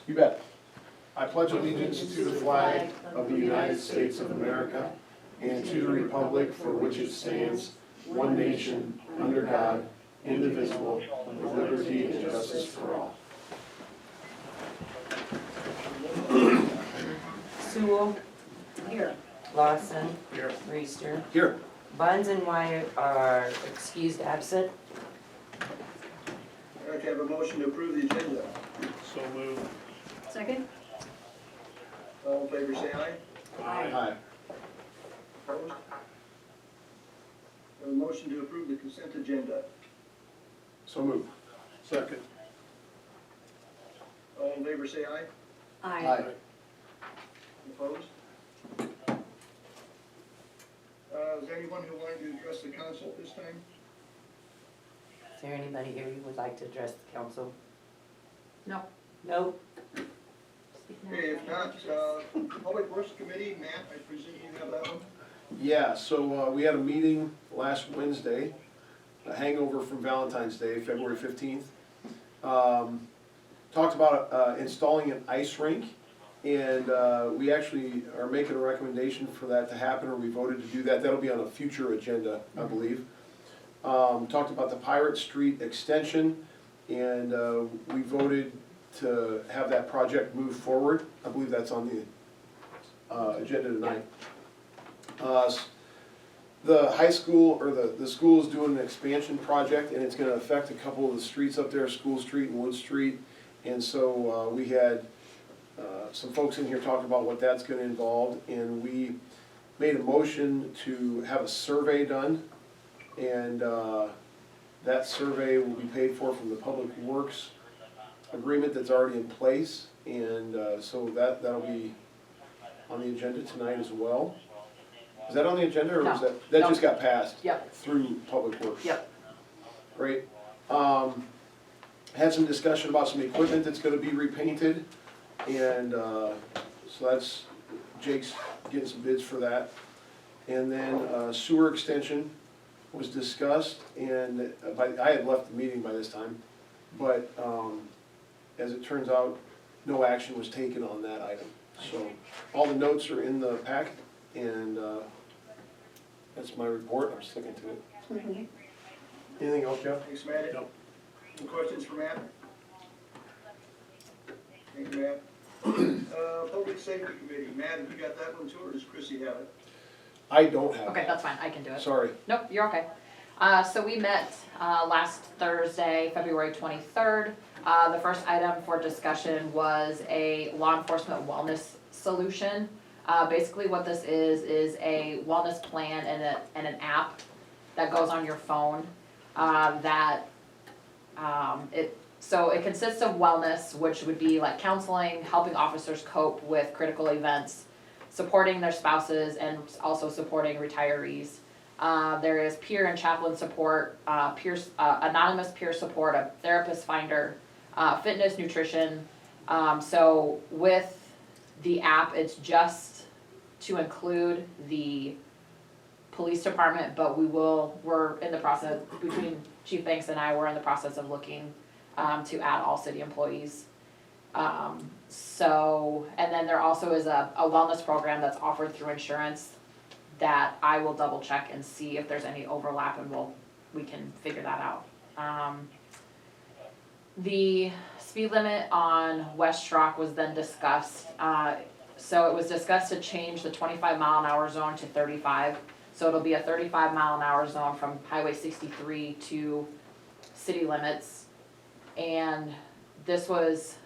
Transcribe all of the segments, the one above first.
You bet. I pledge allegiance to the flag of the United States of America and to the republic for which it stands, one nation, under God, indivisible, with liberty and justice for all. Sewell. Here. Lawson. Here. Reister. Here. Buns and Wyatt are excused absent. I'd like to have a motion to approve the agenda. So moved. Second? All in favor, say aye. Aye. Opposed? Have a motion to approve the consent agenda. So moved. Second. All in favor, say aye. Aye. Opposed? Is there anyone who wanted to address the council at this time? Is there anybody here who would like to address the council? No. Nope. Okay, if not, Public Works Committee, Matt, I presume you have that one? Yeah, so we had a meeting last Wednesday, a hangover from Valentine's Day, February 15th. Talked about installing an ice rink, and we actually are making a recommendation for that to happen, or we voted to do that. That'll be on a future agenda, I believe. Talked about the Pirate Street extension, and we voted to have that project move forward. I believe that's on the agenda tonight. The high school, or the school is doing an expansion project, and it's gonna affect a couple of the streets up there, School Street and Wood Street. And so we had some folks in here talking about what that's gonna involve, and we made a motion to have a survey done. And that survey will be paid for from the Public Works agreement that's already in place. And so that'll be on the agenda tonight as well. Is that on the agenda, or was No. that No. just got passed? Yep. Through Public Works? Yep. Great. Had some discussion about some equipment that's gonna be repainted, and so that's, Jake's getting some bids for that. And then sewer extension was discussed, and I had left the meeting by this time, but as it turns out, no action was taken on that item. So all the notes are in the packet, and that's my report. I'm sticking to it. Anything else, Jeff? Thanks, Matt. No. Any questions for Matt? Thank you, Matt. Public Safety Committee, Matt, have you got that one too, or does Chrissy have it? I don't have Okay, that. that's fine, I can do it. Sorry. Nope, you're okay. So we met last Thursday, February 23rd. The first item for discussion was a law enforcement wellness solution. Basically what this is a wellness plan and an app that goes on your phone so it consists of wellness, which would be like counseling, helping officers cope with critical events, supporting their spouses, and also supporting retirees. There is peer and chaplain support, anonymous peer support, a therapist finder, fitness, nutrition. So with the app, it's just to include the police department, but we're in the process, between Chief Banks and I, we're in the process of looking to add all city employees. And then there also is a wellness program that's offered through insurance that I will double check and see if there's any overlap, and we can figure that out. The speed limit on West Schrock was then discussed. So it was discussed to change the 25-mile-an-hour zone to 35. So it'll be a 35-mile-an-hour zone from Highway 63 to city limits. And this was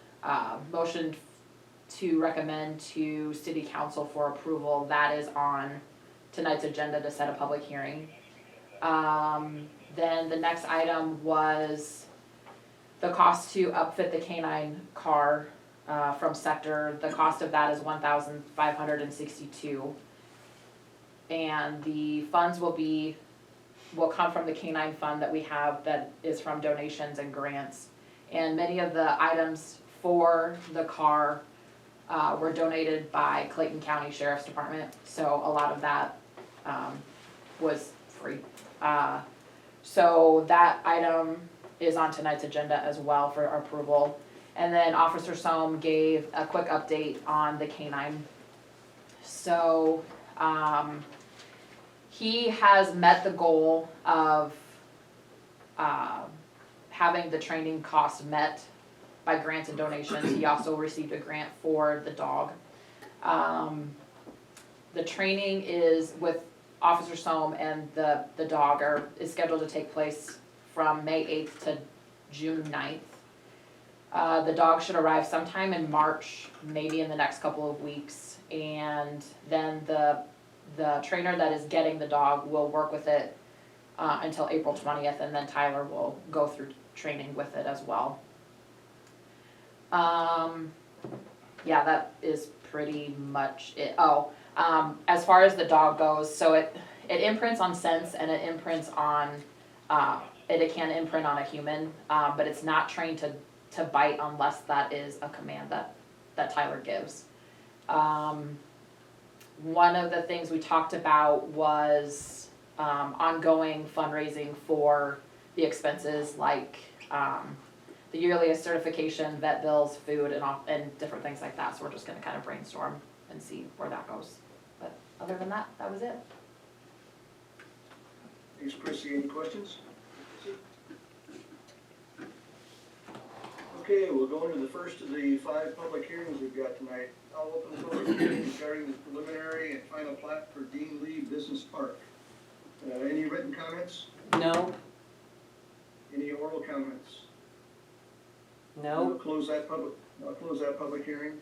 motioned to recommend to City Council for approval. That is on tonight's agenda to set a public hearing. Then the next item was the cost to upfit the K-9 car from Sector. The cost of that is $1,562. And the funds will come from the K-9 fund that we have that is from donations and grants. And many of the items for the car were donated by Clayton County Sheriff's Department, so a lot of that was free. So that item is on tonight's agenda as well for approval. And then Officer Soam gave a quick update on the canine. So, he has met the goal of, having the training costs met by grants and donations. He also received a grant for the dog. The training is with Officer Soam and the dog is scheduled to take place from May 8th to June 9th. The dog should arrive sometime in March, maybe in the next couple of weeks. And then the trainer that is getting the dog will work with it until April 20th, and then Tyler will go through training with it as well. Yeah, that is pretty much it. Oh, as far as the dog goes, so it imprints on scents and it imprints on, it can imprint on a human, but it's not trained to bite unless that is a command that Tyler gives. One of the things we talked about was ongoing fundraising for the expenses like the yearly certification, vet bills, food, and different things like that. So we're just gonna kind of brainstorm and see where that goes. But other than that, that was it. Thanks, Chrissy. Any questions? Okay, we'll go into the first of the 5 public hearings we've got tonight. I'll open the public hearing regarding the preliminary and final plat for Dean Lee Business Park. Any written comments? No, Any oral comments? no, I'll close that public hearing.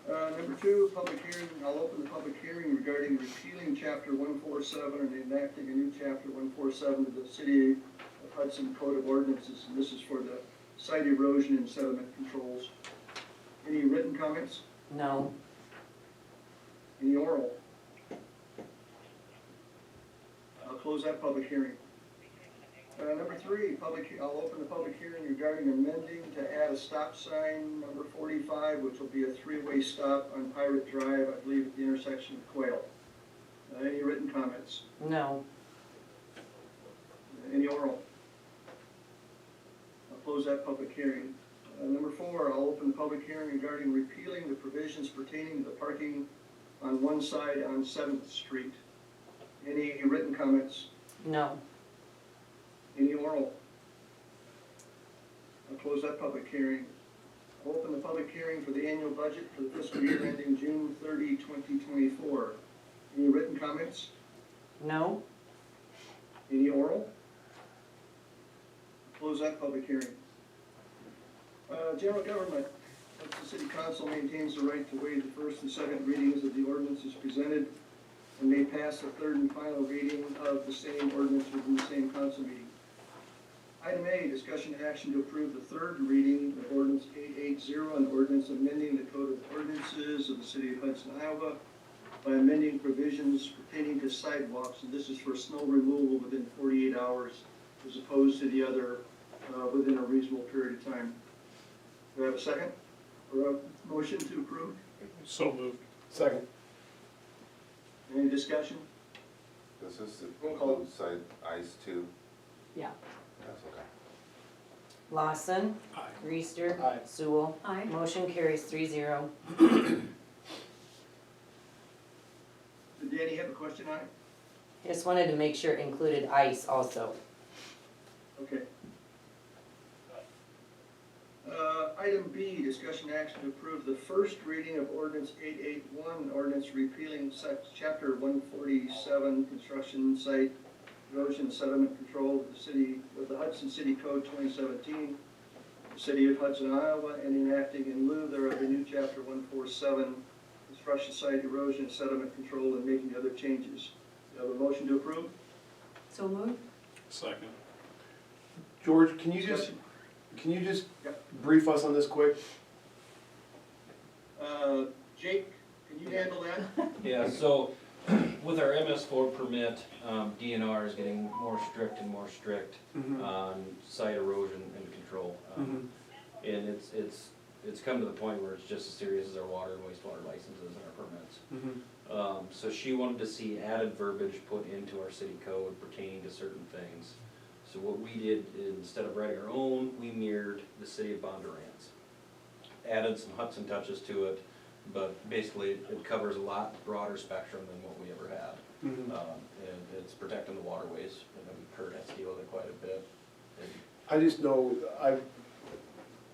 Number 2, public hearing, I'll open the public hearing regarding repealing chapter 147 and enacting a new chapter 147 of the City of Hudson Code of Ordinances, and this is for the site erosion and sediment controls. Any written comments? no, Any oral? I'll close that public hearing. Number 3, I'll open the public hearing regarding amending to add a stop sign, number 45, which will be a 3-way stop on Pirate Drive, I believe at the intersection of Quail. Any written comments? no, Any oral? I'll close that public hearing. Number 4, I'll open the public hearing regarding repealing the provisions pertaining to the parking on one side on 7th Street. Any written comments? no, Any oral? I'll close that public hearing. I'll open the public hearing for the annual budget for the fiscal year ending June 30, 2024. Any written comments? no, Any oral? I'll close that public hearing. General government. The city council maintains the right to waive the first and second readings of the ordinances presented and may pass the third and final reading of the same ordinance within the same council meeting. Item A, discussion and action to approve the third reading of ordinance 880, an ordinance amending the code of ordinances of the city of Hudson, Iowa by amending provisions pertaining to sidewalks, and this is for snow removal within 48 hours as opposed to the other within a reasonable period of time. Do I have a second? Or a motion to approve? So moved. Second. Any discussion? Does this Roll call. include side ice too? Yeah. That's okay. Lawson, Aye. Reister. Aye. Sewell. Aye. Motion carries 3-0. Did Danny have a question on it? Just wanted to make sure it included ice also. Okay. Item B, discussion action to approve the first reading of ordinance 881, ordinance repealing chapter 147, construction site erosion sediment control of the city, with the Hudson City Code 2017, the city of Hudson, Iowa, and enacting in lieu thereof a new chapter 147, construction site erosion sediment control, and making other changes. Do you have a motion to approve? So moved. Second. George, can you just Yep. brief us on this quick? Jake, can you handle that? Yeah, so with our MS4 permit, DNR is getting more strict and more strict on site erosion and control. And it's come to the point where it's just as serious as our water and wastewater licenses and our permits. So she wanted to see added verbiage put into our city code pertaining to certain things. So what we did, instead of writing our own, we mirrored the city of Bondurant's. added some Hudson touches to it, but basically it covers a lot broader spectrum than what we ever had. Mhm. And it's protecting the waterways, and then Kurt has to deal with it quite a bit. And I just know,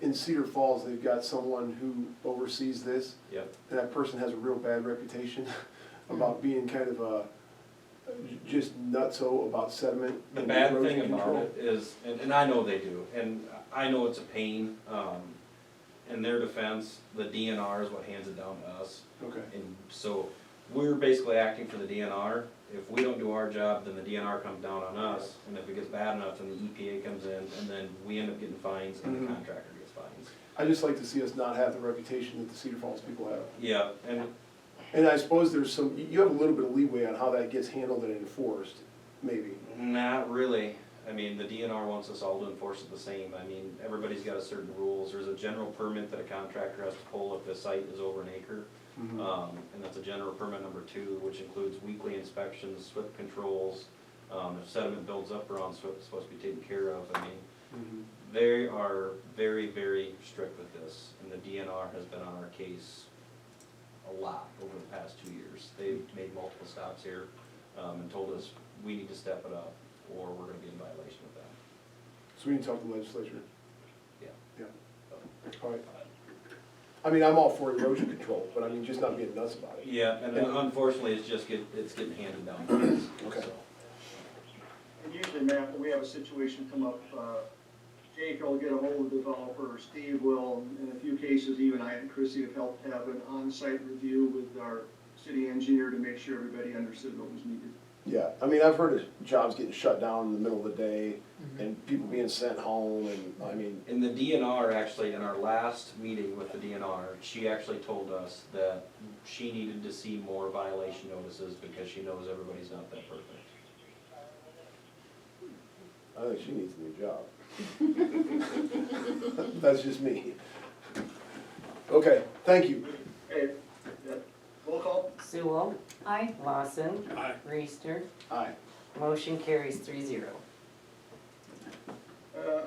in Cedar Falls, they've got someone who oversees this, Yep, and that person has a real bad reputation about being kind of just nutso about sediment the and bad erosion thing about control. it is, and I know they do, and I know it's a pain, in their defense, the DNR is what hands it down to us. Okay, And so, we're basically acting for the DNR. If we don't do our job, then the DNR comes down on us, and if it gets bad enough, then the EPA comes in, and then we end up getting fines, and the Mhm. contractor gets fines. I just like to see us not have the reputation that the Cedar Falls people have. Yeah, And I suppose there's some, you have a little bit of leeway on how that gets handled and enforced, maybe. not really. I mean, the DNR wants us all to enforce it the same. I mean, everybody's got a certain rules. There's a general permit that a contractor has to pull if the site is over an acre. And that's a general permit number 2, which includes weekly inspections, SWIP controls. If sediment builds up around SWIP, it's supposed to be taken care of. I mean, Mhm. they are very, very strict with this, and the DNR has been on our case a lot over the past 2 years. They've made multiple stops here, and told us we need to step it up, or we're gonna be in violation with them. So we need to talk to the legislature. Yeah. Yeah, all right. I mean, I'm all for erosion control, but I mean, just not being nuts about it. Yeah, and then unfortunately, it's getting handed down to us. Okay. so. And usually, Matt, when we have a situation come up, Jake will get a hold of the developer, or Steve will, in a few cases, even I and Chrissy have helped have an on-site review with our city engineer to make sure everybody understood what was needed. Yeah, I mean, I've heard of jobs getting shut down in the middle of the day, and people being sent home, and, I mean, In the DNR, actually, in our last meeting with the DNR, she actually told us that she needed to see more violation notices because she knows everybody's not that perfect. I think she needs a new job. That's just me. Okay, thank you. Okay, roll call? Sewell. Aye. Lawson. Aye. Reister. Aye. Motion carries 3-0.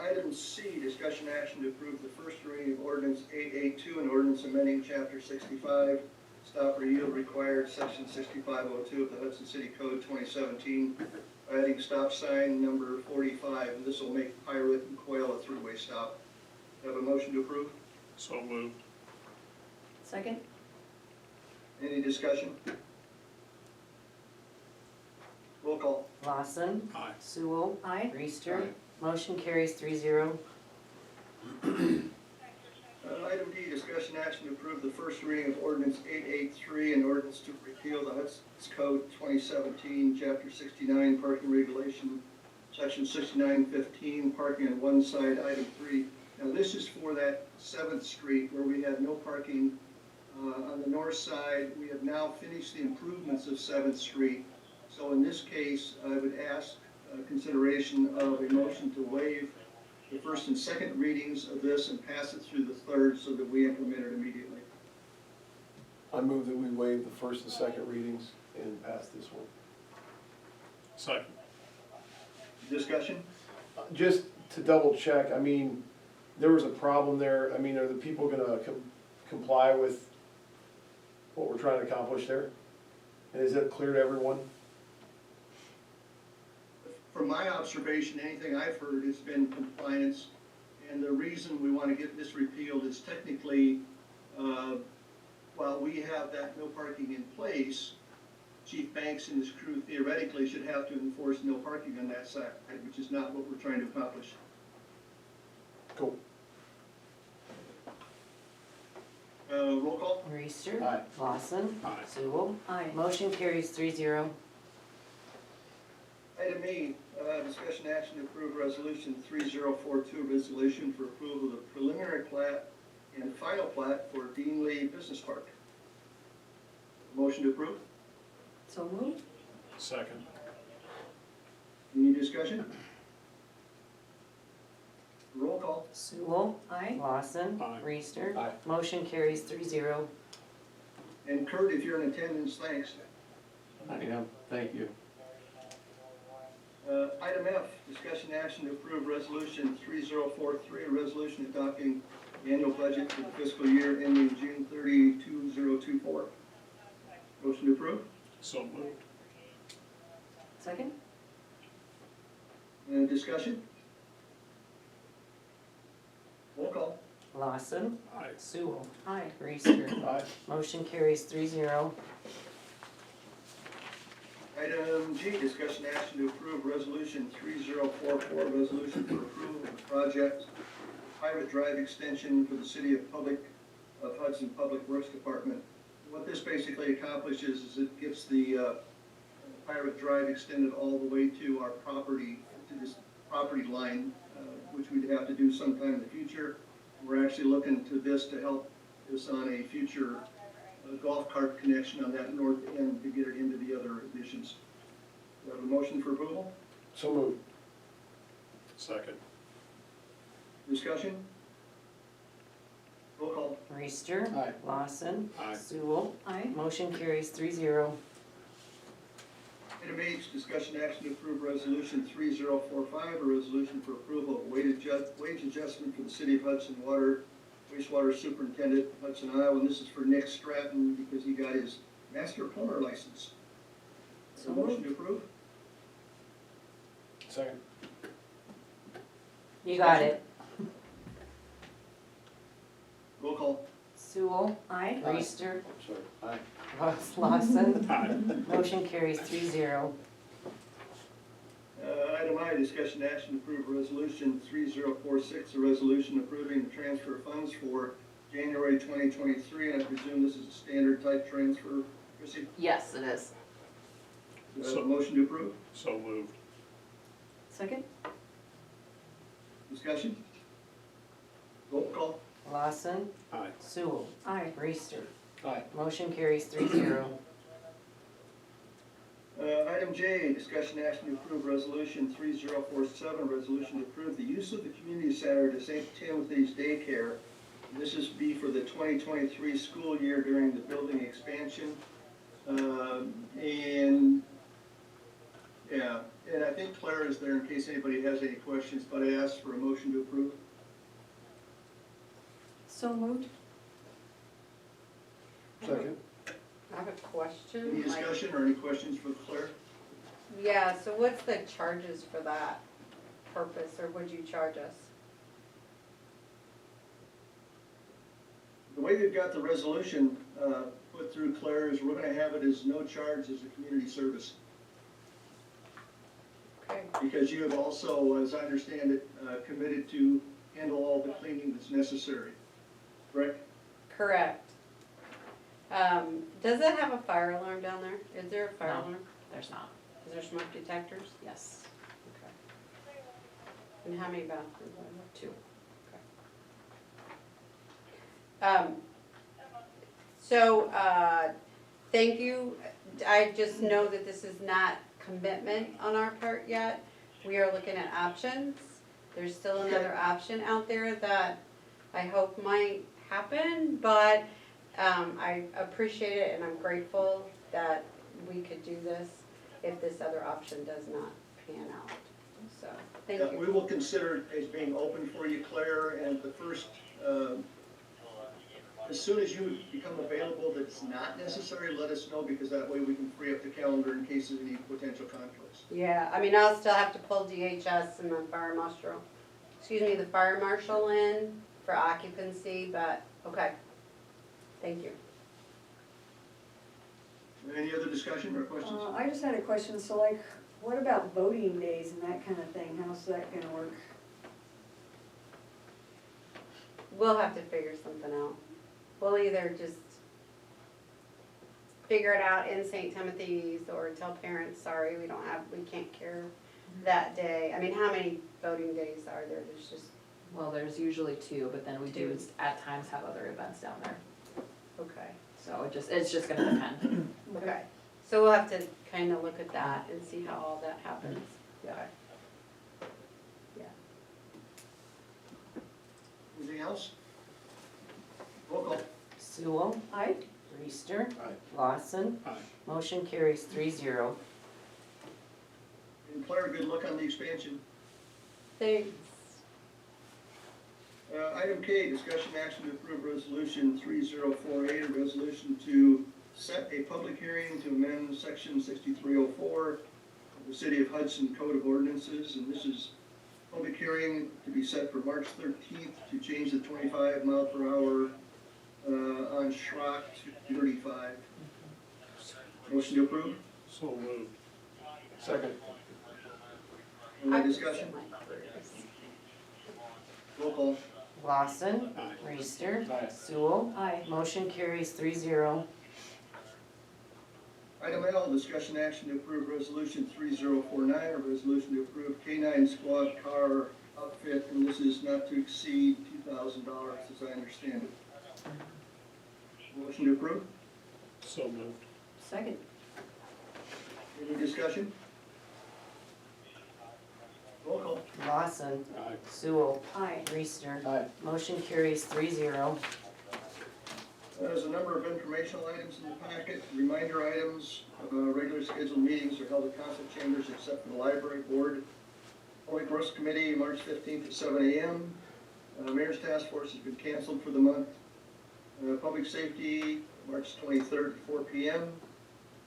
Item C, discussion action to approve the first reading of ordinance 882, an ordinance amending chapter 65, stop or yield required, section 6502 of the Hudson City Code 2017, adding stop sign number 45, and this will make Pirate and Quail a three-way stop. Have a motion to approve? So moved. Second? Any discussion? Roll call. Lawson. Aye. Sewell. Aye. Reister. Aye. Motion carries 3-0. Item D, discussion action to approve the first reading of ordinance 883, an ordinance to repeal the Hudson Code 2017, chapter 69, parking regulation, section 6915, parking on one side, item 3. Now, this is for that 7th Street where we had no parking on the north side. We have now finished the improvements of 7th Street. So in this case, I would ask consideration of a motion to waive the first and second readings of this and pass it through the third so that we implement it immediately. I move that we waive the first and second readings and pass this one. Second. Discussion? Just to double check, I mean, there was a problem there, I mean, are the people gonna comply with what we're trying to accomplish there? And is it clear to everyone? From my observation, anything I've heard has been compliance. And the reason we want to get this repealed is technically, while we have that no parking in place, Chief Banks and his crew theoretically should have to enforce no parking on that side, which is not what we're trying to accomplish. Cool. Roll call? Reister. Aye. Lawson. Aye. Sewell. Aye. Motion carries 3-0. Item E, discussion action to approve resolution 3042, resolution for approval of the preliminary plat and final plat for Dean Lee Business Park. Motion to approve? So moved? Second. Any discussion? Roll call? Sewell. Aye. Lawson. Aye. Reister. Aye. Motion carries 3-0. And Kurt, if you're in attendance, thanks. I am, thank you. Item F, discussion action to approve resolution 3043, a resolution adopting annual budget for the fiscal year ending June 30, 2024. Motion to approve. So moved. Second? Discussion? Roll call. Lawson, Aye. Sewell. Aye. Reister. Aye. Motion carries 3-0. Item G, discussion action to approve resolution 3044, resolution for approval of the project private drive extension for the City of Hudson Public Works Department. What this basically accomplishes is it gets the private drive extended all the way to our property, to this property line, which we'd have to do sometime in the future. We're actually looking to this to help us on a future golf cart connection on that north end to get it into the other additions. Do I have a motion for approval? So moved. Second. Discussion? Roll call. Reister. Aye. Lawson. Aye. Sewell. Aye. Motion carries 3-0. Item H, discussion action to approve resolution 3045, a resolution for approval of wage adjustment for the City of Hudson wastewater superintendent, Hudson, Iowa. And this is for Nick Stratton because he got his master plumber license. Is there a motion to approve? Second. You got it. Roll call. Sewell. Aye. Reister. Sorry. Aye. Lawson. Aye. Motion carries 3-0. Item I, discussion action to approve resolution 3046, a resolution approving the transfer of funds for January 2023, and I presume this is a standard type transfer. Chrissy, Yes, it is. do I have a motion to approve? So moved. Second? Discussion? Roll call. Lawson. Aye. Sewell. Aye. Reister. Aye. Motion carries 3-0. Item J, discussion action to approve resolution 3047, resolution to approve the use of the community center to St. Timothy's Daycare. And this is be for the 2023 school year during the building expansion. And I think Claire is there in case anybody has any questions, but I asked for a motion to approve. So moved? Second. I have a question. Any like- discussion or any questions for Claire? Yeah, so what's the charges for that purpose, or would you charge us? The way we've got the resolution put through, Claire, is we're gonna have it as no charge as a community service. Okay, Because you have also, as I understand it, committed to handle all the cleaning that's necessary, correct? correct. Does it have a fire alarm down there? Is there a fire No. alarm? There's not. Is there smoke detectors? Yes. Okay. And how many bathrooms are there? 2. So, thank you. I just know that this is not commitment on our part yet. We are looking at options. There's still another option out there that I hope might happen, but, I appreciate it and I'm grateful that we could do this if this other option does not pan out. So, thank Yeah, we you. will consider it as being open for you, Claire, and the first, as soon as you become available that it's not necessary, let us know, because that way we can free up the calendar in case of any potential conflicts. Yeah, I mean, I'll still have to pull DHS and the the fire marshal in for occupancy, but, okay. Thank you. Any other discussion or questions? I just had a question, so like, what about voting days and that kind of thing? How's that gonna work? We'll have to figure something out. We'll either just figure it out in St. Timothy's or tell parents, sorry, we can't care that day. I mean, how many voting days are there? There's just, Well, there's usually 2, but then we do at times have other events down there. okay, So it's just gonna depend. okay. So we'll have to kind of look at that and see how all that happens. Yeah. Yeah. Anything else? Roll call. Sewell. Aye. Reister. Aye. Lawson. Aye. Motion carries 3-0. And Claire, good luck on the expansion. Thanks. Item K, discussion action to approve resolution 3048, a resolution to set a public hearing to amend section 6304 of the City of Hudson Code of Ordinances, and this is public hearing to be set for March 13th to change the 25 mile per hour on Schrock to 35. Motion to approve? So moved. Second. Any discussion? Roll call. Lawson, Aye. Reister, Aye. Sewell. Aye. Motion carries 3-0. Item L, discussion action to approve resolution 3049, a resolution to approve K-9 squad car outfit, and this is not to exceed $2,000, as I understand it. Motion to approve? So moved. Second. Any discussion? Roll call. Lawson, Aye. Sewell, Aye. Reister. Aye. Motion carries 3-0. There's a number of informational items in the packet, reminder items, regular scheduled meetings are held at council chambers except for the library board. Public Works Committee, March 15th at 7 a.m. Mayor's Task Force has been canceled for the month. Public Safety, March 23rd at 4 p.m.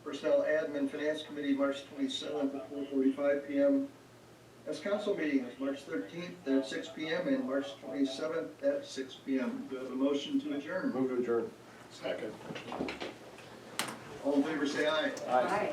Personnel Admin Finance Committee, March 27th at 4:45 p.m. As council meetings, March 13th at 6 p.m. and March 27th at 6 p.m. Do I have a motion to adjourn? Move to adjourn. Second. All in favor, say aye. Aye.